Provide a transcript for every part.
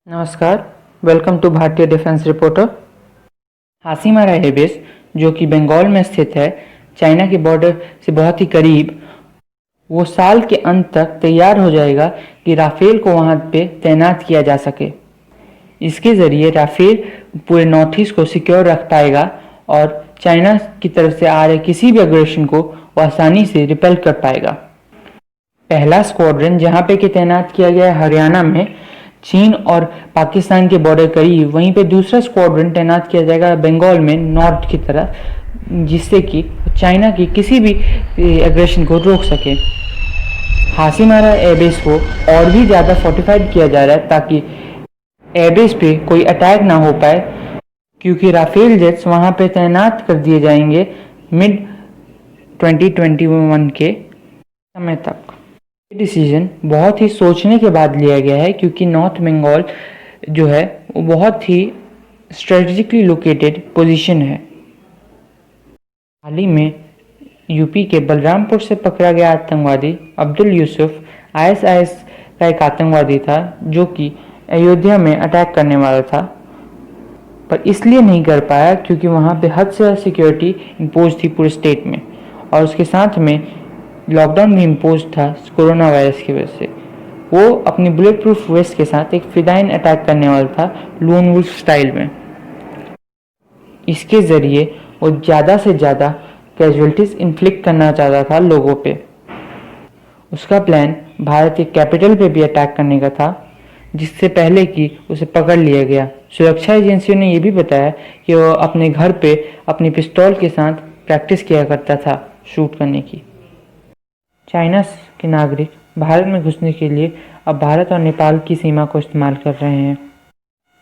नमस्कार, welcome to भारतीय defence reporter. Hasimara airbase जो कि बंगाल में स्थित है, चाइना के बॉर्डर से बहुत ही करीब, वो साल के अंत तक तैयार हो जाएगा कि राफेल को वहाँ पे तैनात किया जा सके। इसके ज़रिए राफेल पूरे नॉर्थ ईस्ट को सिक्योर रख पाएगा और चाइना की तरफ से आ रहे किसी भी अग्रेशन को वो आसानी से रिपेल कर पाएगा। पहला स्क्वाड्रन जहाँ पे कि तैनात किया गया है हरियाणा में, चीन और पाकिस्तान के बॉर्डर करीब। वहीं पे दूसरा स्क्वाड्रन तैनात किया जाएगा बंगाल में नॉर्थ की तरफ, जिससे कि चाइना की किसी भी एग्रेशन को रोक सके। हासीमारा एयरबेस को और भी ज़्यादा फोर्टिफाइड किया जा रहा है ताकि एयरबेस पे कोई अटैक ना हो पाए, क्योंकि राफेल जेट्स वहाँ पे तैनात कर दिए जाएंगे मिड 2021 के समय तक। ये डिसीजन बहुत ही सोचने के बाद लिया गया है, क्योंकि नॉर्थ बंगाल जो है वो बहुत ही स्ट्रेटेजिकली लोकेटेड पोजीशन है। हाल ही में यूपी के बलरामपुर से पकड़ा गया आतंकवादी अब्दुल यूसुफ आईएसआईएस का एक आतंकवादी था, जो कि अयोध्या में अटैक करने वाला था, पर इसलिए नहीं कर पाया क्योंकि वहाँ पे हद से ज़्यादा सिक्योरिटी इम्पोज थी पूरे स्टेट में, और उसके साथ में लॉकडाउन भी इम्पोज था कोरोना वायरस की वजह से। वो अपनी बुलेट प्रूफ वेस्ट के साथ एक फिदाइन अटैक करने वाला था लोन वुल्फ स्टाइल में। इसके ज़रिए वो ज़्यादा से ज़्यादा कैजुअलिटीज़ इन्फ्लिक्ट करना चाहता था लोगों पे। उसका प्लान भारत के कैपिटल पे भी अटैक करने का था, जिससे पहले कि उसे पकड़ लिया गया। सुरक्षा एजेंसियों ने यह भी बताया कि वो अपने घर पे अपनी पिस्तौल के साथ प्रैक्टिस किया करता था शूट करने की। चाइना के नागरिक भारत में घुसने के लिए अब भारत और नेपाल की सीमा को इस्तेमाल कर रहे हैं।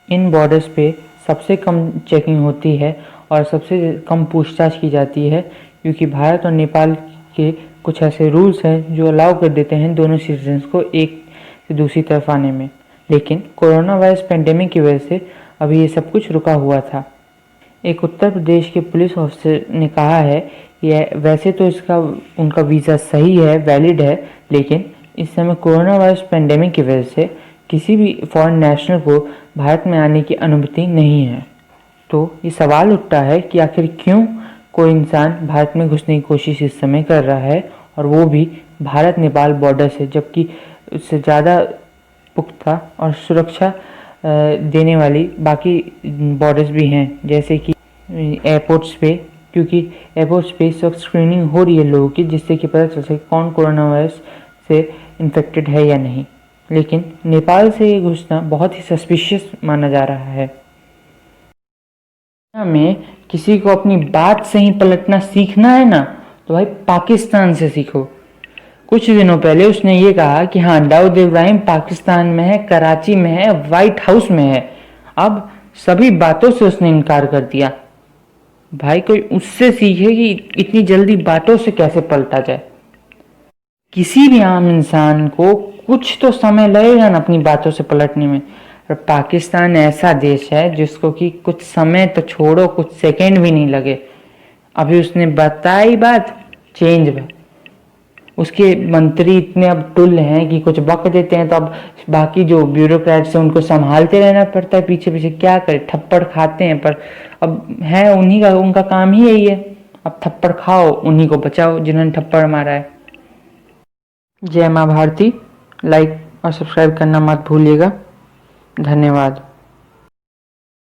इन बॉर्डर्स पे सबसे कम चेकिंग होती है और सबसे कम पूछताछ की जाती है, क्योंकि भारत और नेपाल के कुछ ऐसे रूल्स हैं जो अलाउ कर देते हैं दोनों सिटीजन्स को एक से दूसरी तरफ आने में। लेकिन कोरोना वायरस पेंडेमिक की वजह से अभी ये सब कुछ रुका हुआ था। एक उत्तर प्रदेश के पुलिस ऑफिसर ने कहा है कि वैसे तो इसका उनका वीज़ा सही है, वैलिड है, लेकिन इस समय कोरोना वायरस पेंडेमिक की वजह से किसी भी फॉरेन नेशनल को भारत में आने की अनुमति नहीं है। तो ये सवाल उठता है कि आखिर क्यों कोई इंसान भारत में घुसने की कोशिश इस समय कर रहा है, और वो भी भारत नेपाल बॉर्डर से, जबकि उससे ज़्यादा पुख्ता और सुरक्षा देने वाली बाकी बॉर्डर्स भी हैं, जैसे कि एयरपोर्ट्स पे, क्योंकि एयरपोर्ट्स पे इस वक्त स्क्रीनिंग हो रही है लोगों की, जिससे कि पता चल सके कौन कोरोना वायरस से इन्फेक्टेड है या नहीं। लेकिन नेपाल से ये घुसना बहुत ही सस्पिशियस माना जा रहा है। में किसी को अपनी बात से ही पलटना सीखना है ना, तो भाई पाकिस्तान से सीखो। कुछ दिनों पहले उसने ये कहा कि हाँ, दाऊद इब्राहिम पाकिस्तान में है, कराची में है, व्हाइट हाउस में है। अब सभी बातों से उसने इनकार कर दिया। भाई कोई उससे सीखे कि इतनी जल्दी बातों से कैसे पलटा जाए। किसी भी आम इंसान को कुछ तो समय लगेगा ना अपनी बातों से पलटने में, और पाकिस्तान ऐसा देश है जिसको कि कुछ समय तो छोड़ो, कुछ सेकंड भी नहीं लगे। अभी उसने बताई बात, चेंज। उसके मंत्री इतने अब टुल हैं कि कुछ बक देते हैं तो अब बाकी जो ब्यूरोक्रेट्स हैं उनको संभालते रहना पड़ता है, पीछे पीछे क्या करे, थप्पड़ खाते हैं। पर अब है उन्हीं का, उनका काम ही यही है, अब थप्पड़ खाओ, उन्हीं को बचाओ जिन्होंने थप्पड़ मारा है। जय माँ भारती। लाइक और सब्सक्राइब करना मत भूलिएगा। धन्यवाद।